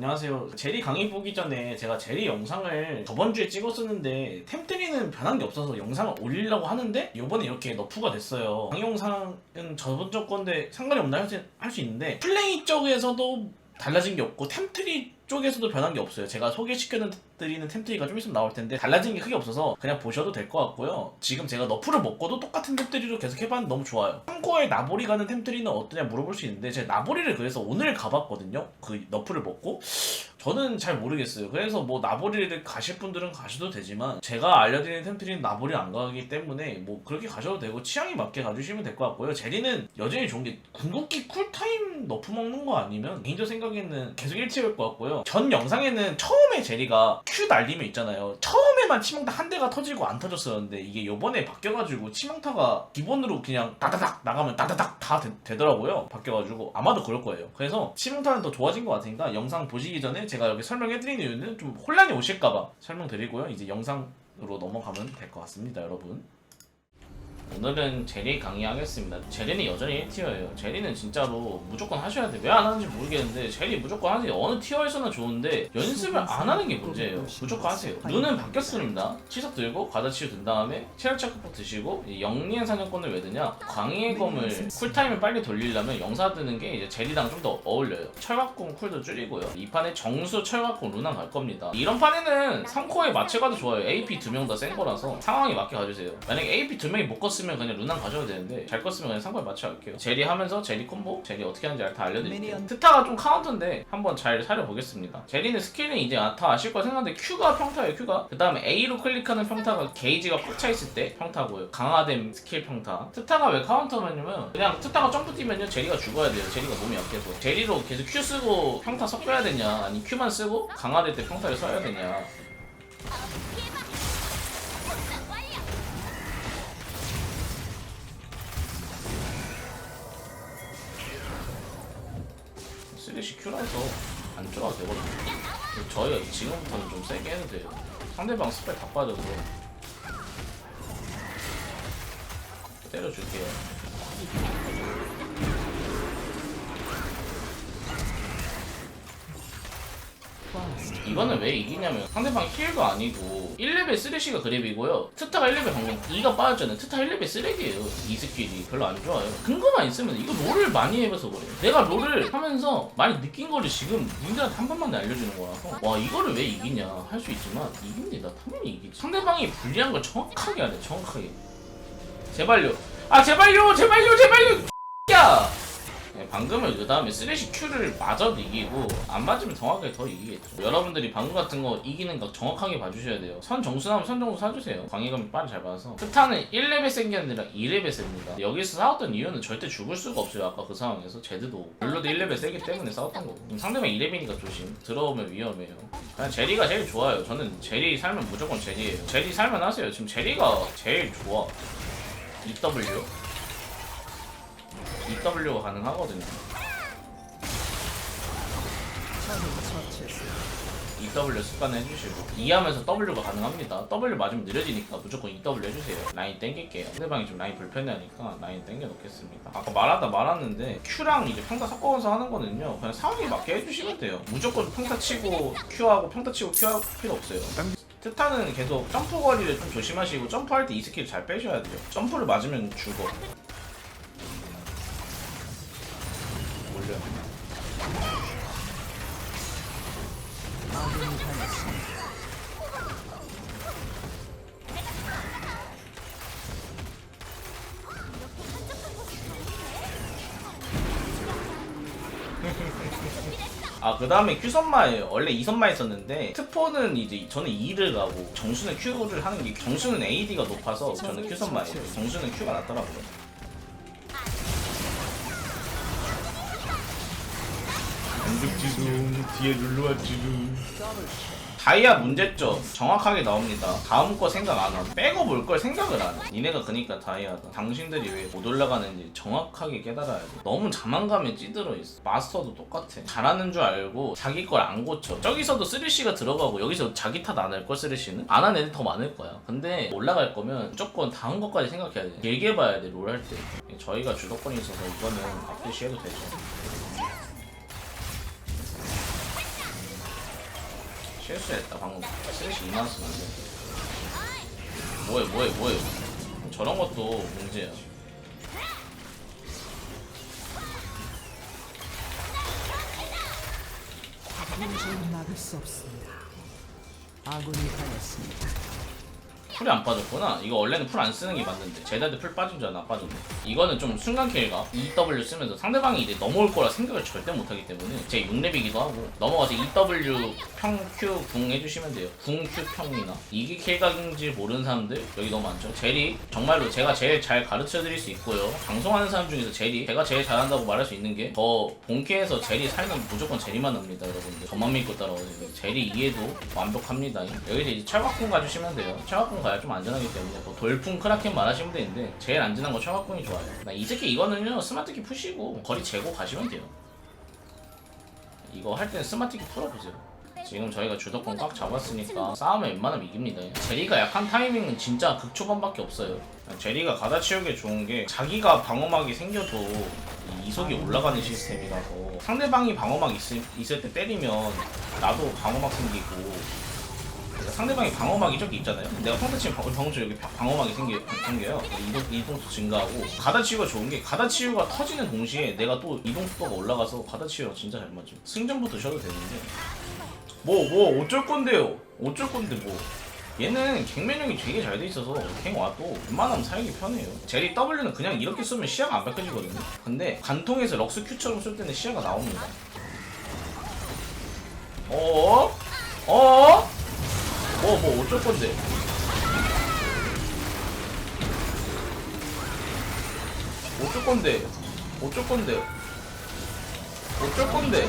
안녕하세요. 제리 강의 보기 전에 제가 제리 영상을 저번주에 찍었었는데 템트리는 변한 게 없어서 영상을 올리려고 하는데 이번에 이렇게 너프가 됐어요. 강의 영상은 저번 주 건데 상관이 없나 할 수 있는데 플레이 쪽에서도 달라진 게 없고 템트리 쪽에서도 변한 게 없어요. 제가 소개시켜드리는 템트리가 좀 있으면 나올 텐데 달라진 게 크게 없어서 그냥 보셔도 될 것 같고요. 지금 제가 너프를 먹고도 똑같은 템트리로 계속 해봤는데 너무 좋아요. 참고에 나보리 가는 템트리는 어떠냐 물어볼 수 있는데 제가 나보리를 그래서 오늘 가봤거든요. 그 너프를 먹고 저는 잘 모르겠어요. 그래서 뭐 나보리를 가실 분들은 가셔도 되지만 제가 알려드리는 템트리는 나보리 안 가기 때문에 뭐 그렇게 가셔도 되고 취향에 맞게 가주시면 될 것 같고요. 제리는 여전히 좋은 게 궁극기 쿨타임 너프 먹는 거 아니면 개인적 생각에는 계속 일치할 것 같고요. 전 영상에는 처음에 제리가 Q 날리면 있잖아요. 처음에만 치명타 한 대가 터지고 안 터졌었는데 이게 요번에 바뀌어가지고 치명타가 기본으로 그냥 따다닥 나가면 따다닥 다 되더라고요. 바뀌어가지고 아마도 그럴 거예요. 그래서 치명타는 더 좋아진 것 같으니까 영상 보시기 전에 제가 여기 설명해드리는 이유는 좀 혼란이 오실까봐 설명드리고요. 이제 영상으로 넘어가면 될 것 같습니다, 여러분. 오늘은 제리 강의하겠습니다. 제리는 여전히 1티어예요. 제리는 진짜로 무조건 하셔야 돼. 왜 안 하는지 모르겠는데 제리 무조건 하세요. 어느 티어에서나 좋은데 연습을 안 하는 게 문제예요. 무조건 하세요. 룬은 바뀌었습니다. 치석 들고 과다치유 든 다음에 체력 체크폭 드시고 영리한 사냥꾼을 왜 드냐? 광희의 검을 쿨타임을 빨리 돌리려면 영사 드는 게 이제 제리랑 좀 더 어울려요. 철갑공 쿨도 줄이고요. 이 판에 정수 철갑공 루나 갈 겁니다. 이런 판에는 3코어에 맞춰 가도 좋아요. AP 2명 다 센 거라서 상황에 맞게 가주세요. 만약에 AP 2명이 못 껐으면 그냥 루난 가셔도 되는데 잘 껐으면 그냥 상관에 맞춰 갈게요. 제리 하면서 제리 콤보, 제리 어떻게 하는지 다 알려드릴게요. 트타가 좀 카운터인데 한번 잘 살려보겠습니다. 제리는 스킬은 이제 다 아실 거라 생각하는데 Q가 평타예요. Q가 그 다음에 A로 클릭하는 평타가 게이지가 꽉 차있을 때 평타고요. 강화된 스킬 평타. 트타가 왜 카운터냐면 그냥 트타가 점프 뛰면요 제리가 죽어야 돼요. 제리가 몸이 약해서. 제리로 계속 Q 쓰고 평타 섞여야 되냐 아니 Q만 쓰고 강화될 때 평타를 써야 되냐. 쓰레쉬 Q라서 안 좋아도 되거든요. 저희가 지금부터는 좀 세게 해도 돼요. 상대방 스펠 다 빠져서 때려줄게요. 이거는 왜 이기냐면 상대방 힐도 아니고 1레벨 쓰레쉬가 그랩이고요. 트타가 1레벨 방금 2가 빠졌잖아요. 트타 1레벨 쓰레기예요. 이 스킬이 별로 안 좋아요. 근거만 있으면 이거 롤을 많이 해봐서 그래요. 내가 롤을 하면서 많이 느낀 거를 지금 님들한테 한 번만 알려주는 거라서 와 이거를 왜 이기냐 할 수 있지만 이깁니다. 당연히 이기지. 상대방이 불리한 걸 정확하게 하래. 정확하게. 제발요. 아 제발요. 야! 네, 방금은 그 다음에 쓰레쉬 Q를 맞아도 이기고 안 맞으면 정확하게 더 이기겠죠. 여러분들이 방금 같은 거 이기는 거 정확하게 봐주셔야 돼요. 선 정수 나면 선 정수 사주세요. 광희감이 빨리 잘 받아서. 스타는 1레벨 센 게 아니라 2레벨 셉니다. 여기서 싸웠던 이유는 절대 죽을 수가 없어요. 아까 그 상황에서 제드도 룰로도 1레벨 세기 때문에 싸웠던 거고. 상대방 2레벨이니까 조심. 들어오면 위험해요. 그냥 제리가 제일 좋아요. 저는 제리 살면 무조건 제리예요. 제리 살면 하세요. 지금 제리가 제일 좋아. EW EW가 가능하거든요. EW 습관 해주시고 E 하면서 W가 가능합니다. W 맞으면 느려지니까 무조건 EW 해주세요. 라인 땡길게요. 상대방이 좀 라인 불편해하니까 라인 땡겨 놓겠습니다. 아까 말았는데 Q랑 이제 평타 섞어서 하는 거는요 그냥 상황에 맞게 해주시면 돼요. 무조건 평타 치고 Q하고 평타 치고 Q할 필요 없어요. 트타는 계속 점프 거리를 좀 조심하시고 점프할 때 이 스킬 잘 빼셔야 돼요. 점프를 맞으면 죽어. 아 그 다음에 Q선마예요. 원래 2선마 했었는데 트포는 이제 저는 2를 가고 정수는 Q를 하는 게 정수는 AD가 높아서 저는 Q선마예요. 정수는 Q가 낫더라고요. 안 죽지도 뒤에 룰루왔지도. 다이아 문제점 정확하게 나옵니다. 다음 거 생각 안 하고 백업 올 걸 생각을 안 해. 니네가 그니까 다이아다. 당신들이 왜 못 올라가는지 정확하게 깨달아야 돼. 너무 자만감에 찌들어 있어. 마스터도 똑같아. 잘하는 줄 알고 자기 걸 안 고쳐. 저기서도 쓰리쉬가 들어가고 여기서 자기 탓 안 할 걸 쓰리쉬는? 안 하는 애들 더 많을 거야. 근데 올라갈 거면 무조건 다음 것까지 생각해야 돼. 길게 봐야 돼 롤 할 때. 저희가 주도권이 있어서 이거는 앞대시 해도 되죠. 실수했다 방금. 슬래시 2만 쓰는데. 뭐해. 저런 것도 문제야. 도저히 막을 수 없습니다. 아군이 당했습니다. 풀이 안 빠졌구나. 이거 원래는 풀 안 쓰는 게 맞는데 제다드 풀 빠진 줄 알아. 빠졌네. 이거는 좀 순간 킬각 EW 쓰면서 상대방이 이제 넘어올 거라 생각을 절대 못하기 때문에 제 6렙이기도 하고 넘어가서 EW 평 Q 궁 해주시면 돼요. 궁 Q 평이나 이게 킬각인지 모르는 사람들 여기 너무 많죠. 제리 정말로 제가 제일 잘 가르쳐드릴 수 있고요. 방송하는 사람 중에서 제리 제가 제일 잘한다고 말할 수 있는 게 저 본캐에서 제리 살면 무조건 제리만 납니다 여러분들. 저만 믿고 따라오세요. 제리 이해도 완벽합니다. 여기서 이제 철갑궁 가주시면 돼요. 철갑궁 가야 좀 안전하기 때문에 뭐 돌풍 크라켄 말하시면 되는데 제일 안전한 건 철갑궁이 좋아요. 이 새끼 이거는요 스마트키 푸시고 거리 재고 가시면 돼요. 이거 할 때는 스마트키 풀어보세요. 지금 저희가 주도권 꽉 잡았으니까 싸움에 웬만하면 이깁니다. 제리가 약한 타이밍은 진짜 극초반밖에 없어요. 제리가 가다치우기 좋은 게 자기가 방어막이 생겨도 이속이 올라가는 시스템이라서 상대방이 방어막 있을 때 때리면 나도 방어막 생기고 상대방이 방어막이 저기 있잖아요. 내가 평타 치면 방어쪽 여기 방어막이 생겨요. 이동수 증가하고 가다치유가 좋은 게 가다치유가 터지는 동시에 내가 또 이동속도가 올라가서 가다치유가 진짜 잘 맞죠. 승전부 드셔도 되는데 뭐 어쩔 건데요. 어쩔 건데 뭐 얘는 갱면형이 되게 잘 돼 있어서 갱 와도 웬만하면 사용이 편해요. 제리 W는 그냥 이렇게 쓰면 시야가 안 밝혀지거든요. 근데 간통에서 럭스 Q처럼 쓸 때는 시야가 나옵니다. 뭐 어쩔 건데? 어쩔 건데? 어쩔 건데? 어쩔 건데?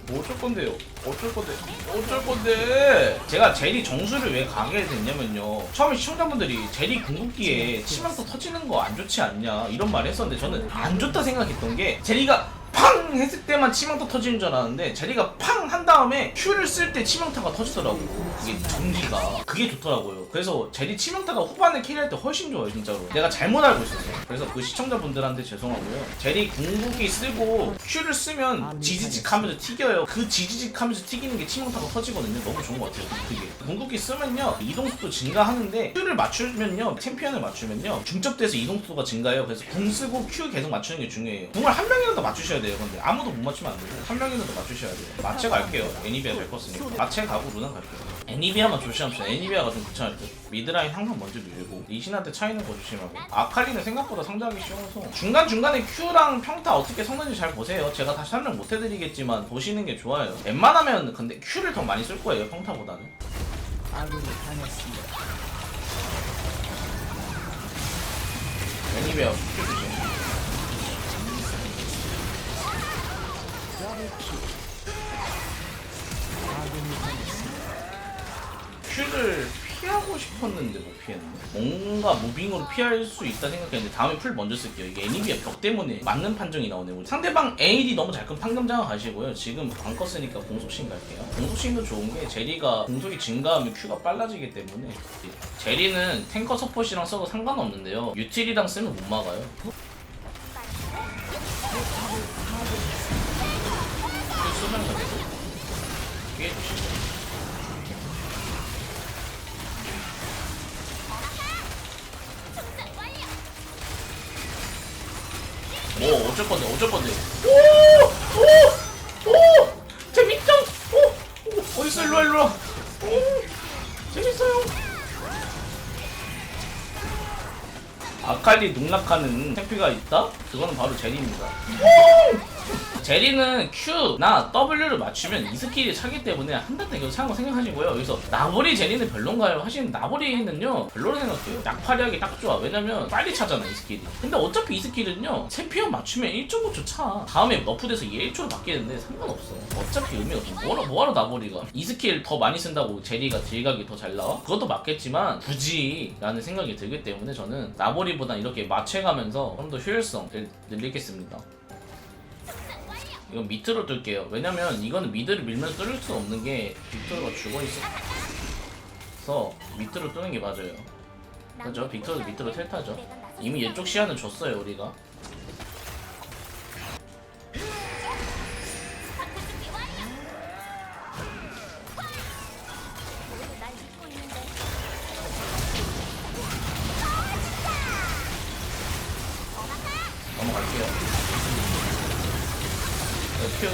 뭐 어쩔 건데요? 어쩔 건데? 어쩔 건데? 제가 제리 정수를 왜 가게 됐냐면요. 처음에 시청자분들이 제리 궁극기에 치명타 터지는 거 안 좋지 않냐 이런 말 했었는데 저는 안 좋다 생각했던 게 제리가 팡 했을 때만 치명타 터지는 줄 알았는데 제리가 팡 한 다음에 Q를 쓸 때 치명타가 터지더라고. 그게 전기가 그게 좋더라고요. 그래서 제리 치명타가 후반에 캐리할 때 훨씬 좋아요 진짜로. 내가 잘못 알고 있었어요. 그래서 그 시청자분들한테 죄송하고요. 제리 궁극기 쓰고 Q를 쓰면 지지직 하면서 튀겨요. 그 지지직 하면서 튀기는 게 치명타가 터지거든요. 너무 좋은 것 같아요. 그게 궁극기 쓰면요 이동속도 증가하는데 Q를 맞추면요 챔피언을 맞추면요 중첩돼서 이동속도가 증가해요. 그래서 궁 쓰고 Q 계속 맞추는 게 중요해요. 궁을 한 명이라도 맞추셔야 돼요. 근데 아무도 못 맞추면 안 되고 한 명이라도 맞추셔야 돼요. 마체 갈게요. 애니비아 잘 컸으니까 마체 가고 루나 갈게요. 애니비아만 조심합시다. 애니비아가 좀 귀찮을 듯. 미드라인 항상 먼저 밀고 리신한테 차이는 거 조심하고 아칼리는 생각보다 상대하기 쉬워서 중간중간에 Q랑 평타 어떻게 섞는지 잘 보세요. 제가 다시 설명 못 해드리겠지만 보시는 게 좋아요. 웬만하면 근데 Q를 더 많이 쓸 거예요 평타보다는. 아군이 당했습니다. 애니비아 Q 조심. 아군이 당했습니다. Q를 피하고 싶었는데 못 피했네. 뭔가 무빙으로 피할 수 있다 생각했는데 다음에 풀 먼저 쓸게요. 이게 애니비아 벽 때문에 맞는 판정이 나오네요. 상대방 AD 너무 잘 큰 판금장을 가시고요. 지금 광거 쓰니까 공속신 갈게요. 공속신도 좋은 게 제리가 공속이 증가하면 Q가 빨라지기 때문에 제리는 탱커 서폿이랑 써도 상관없는데요. 유틸이랑 쓰면 못 막아요. 쓰면서 피해주시고 뭐 어쩔 건데 오 재밌죠? 오 어딨어 일로와 오 재밌어요. 아칼리 농락하는 템피가 있다? 그거는 바로 제리입니다. 제리는 Q나 W를 맞추면 이 스킬이 차기 때문에 한단 계속 차는 거 생각하시고요. 여기서 나보리 제리는 별론가요? 하시는 나보리는요 별로로 생각해요. 약팔이하기 딱 좋아. 왜냐면 빨리 차잖아 이 스킬이. 근데 어차피 이 스킬은요 챔피언 맞추면 1.5초 차. 다음에 너프돼서 얘 1초로 바뀌는데 상관없어. 어차피 의미 없어. 뭐하러 나보리가 이 스킬 더 많이 쓴다고 제리가 딜각이 더 잘 나와? 그것도 맞겠지만 굳이 라는 생각이 들기 때문에 저는 나보리보단 이렇게 맞춰가면서 좀 더 효율성을 늘리겠습니다. 이건 밑으로 뚫게요. 왜냐면 이거는 미드를 밀면서 뚫을 수 없는 게 빅토르가 죽어있어서 밑으로 뚫는 게 맞아요. 그죠? 빅토르도 밑으로 텔타죠. 이미 이쪽 시야는 줬어요 우리가. 넘어갈게요. 큐.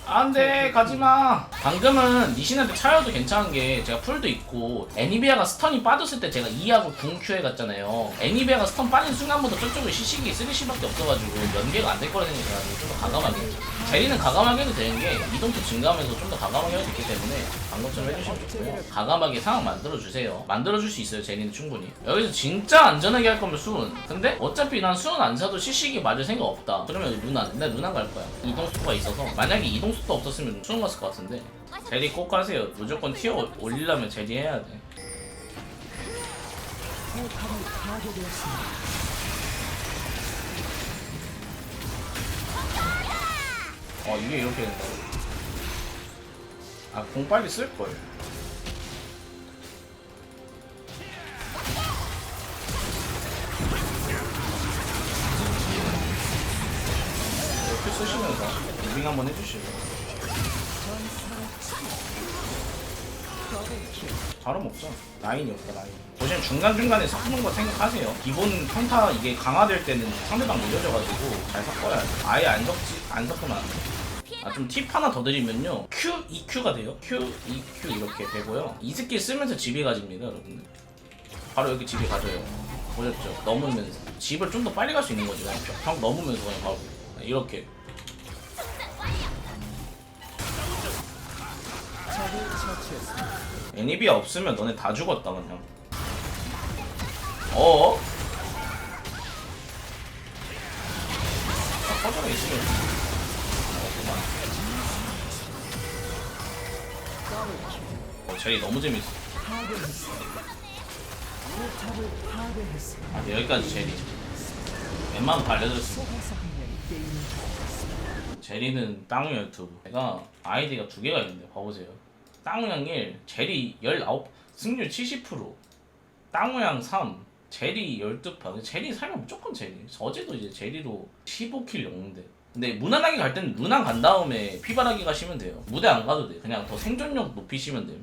안돼 가지마. 방금은 리신한테 차여도 괜찮은 게 제가 풀도 있고 애니비아가 스턴이 빠졌을 때 제가 2하고 궁 Q에 갔잖아요. 애니비아가 스턴 빠진 순간부터 저쪽에 시식이 쓰레쉬밖에 없어가지고 연계가 안 될 거라 생각해가지고 좀 더 과감하게. 제리는 과감하게 해도 되는 게 이동수 증가하면서 좀 더 과감하게 할 수 있기 때문에 방금처럼 해주시면 좋고요. 과감하게 상황 만들어주세요. 만들어줄 수 있어요. 제리는 충분히. 여기서 진짜 안전하게 할 거면 수은. 근데 어차피 난 수은 안 사도 시식이 맞을 생각 없다. 그러면 누난. 나 누난 갈 거야. 이동수가 있어서. 만약에 이동수도 없었으면 수은 갔을 것 같은데. 제리 꼭 가세요. 무조건 티어 올리려면 제리 해야 돼. 포탑이 파괴되었습니다. 이게 이렇게 된다고? 아, 공 빨리 쓸걸. 이렇게 쓰시면서 무빙 한번 해주시고. 바로 먹자. 라인이 없다, 라인. 보시면 중간중간에 섞는 거 생각하세요. 기본 평타 이게 강화될 때는 상대방 느려져가지고 잘 섞어야 돼. 아예 안 섞으면 안 돼. 좀 팁 하나 더 드리면요. Q, EQ가 돼요. Q, EQ 이렇게 되고요. 이 스킬 쓰면서 집이 가집니다, 여러분들. 바로 여기 집이 가져요. 보셨죠? 넘으면서. 집을 좀 더 빨리 갈 수 있는 거죠. 그냥 벽 넘으면서 그냥 바로. 이렇게. 적을 처치했습니다. 애니비아 없으면 너네 다 죽었다, 그냥. 아, 커져가 있으면. 제리 너무 재밌어. 파괴했습니다. 포탑을 파괴했습니다. 여기까지 제리. 웬만하면 다 알려줬어. 소환사 한 명이 게임을 종료했습니다. 제리는 땅우 12. 제가 아이디가 두 개가 있는데 봐보세요. 땅우양 1, 제리 19, 승률 70%. 땅우양 3, 제리 12판. 제리 살면 무조건 제리. 어제도 이제 제리로 15킬 넣는데. 근데 무난하게 갈 때는 루난 간 다음에 피바라기 가시면 돼요. 무대 안 가도 돼. 그냥 더 생존력 높이시면 돼요.